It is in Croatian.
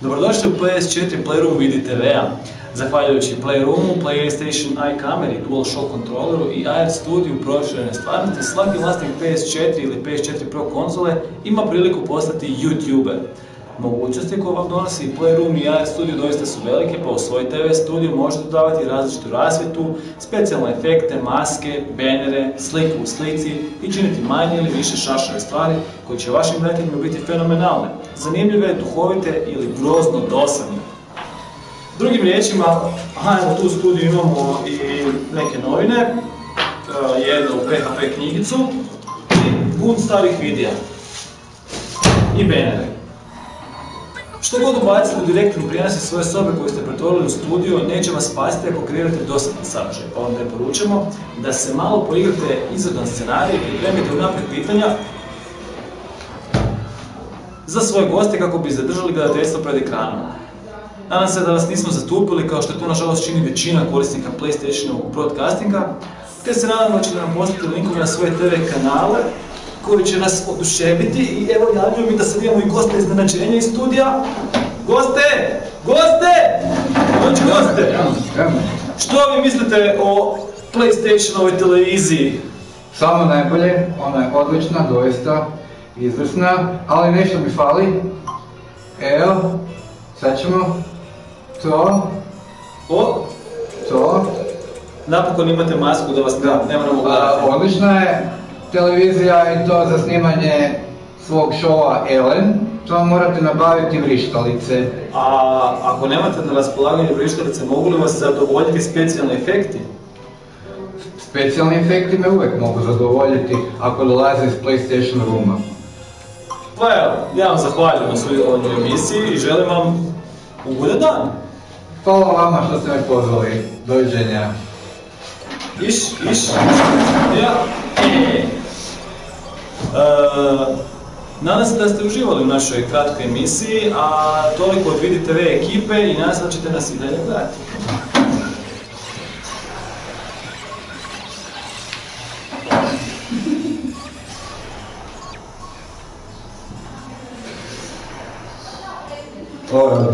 Dobrodošli u PS4 Playroom VidiTV-a. Zahvaljujući Playroomu, PlayStation Eye kameri, DualShock kontroleru i AR studiju proširene stvarnosti, svaki vlasnik PS4 ili PS4 Pro konzole ima priliku postati YouTuber. Mogućnosti koje vam donosi Playroom i AR Studio doista su velike, pa u svoj TV studiju možete dodavati različitu rasvjetu, specijalne efekte, maske, bannere, sliku u slici i činiti manje ili više šašave stvari koje će vašim gledateljima biti fenomenalne, zanimljive, duhovite ili grozno dosadne. Drugim riječima, evo tu u studiju imamo i neke novine, jednu PHP knjigicu i pun starih videa i bannere. Što god ubacite u direktni prijenos iz svoje sobe koju ste pretvorili u studio, neće vas spasiti ako kreirate dosadni sadržaj, pa vam preporučujemo da se malo poigrate izadan scenarij i pripremite unaprijed pitanja za svoje goste kako bi zadržali gledateljstvo pred ekranom. Nadam se da vas nismo zatupili kao što to nažalost čini većina korisnika PlayStationovog broadcastinga, te se nadamo da ćete nam poslati linkove na svoje TV kanale koji će nas oduševiti i evo javljaju mi da sad imamo i goste iznenađenja iz studija. Goste! Goste! Dođi goste! Što vi mislite o PlayStationovoj televiziji? Samo najbolje, ona je odlična, doista izvrsna, ali nešto mi fali. Evo, sad ćemo to. To. Napokon imate masku da vas ne moramo gledati. Odlična je televizija i to za snimanje svog šova Ellen. To morate nabaviti vrištalice. A ako nemate na raspolaganju vrištalice, mogu li vas zadovoljiti specijalni efekti? Specijalni efekti me uvijek mogu zadovoljiti ako dolaze iz PlayStation rooma. Pa evo, ja vam zahvaljujem na sudjelovanju u emisiji i želim vam ugodan dan. Hvala vama što ste me pozvali. Doviđenja. Nadam se da ste uživali u našoj kratkoj emisiji, a toliko od VidiTV ekipe i nadam se da ćete nas i dalje gledati. Hvala.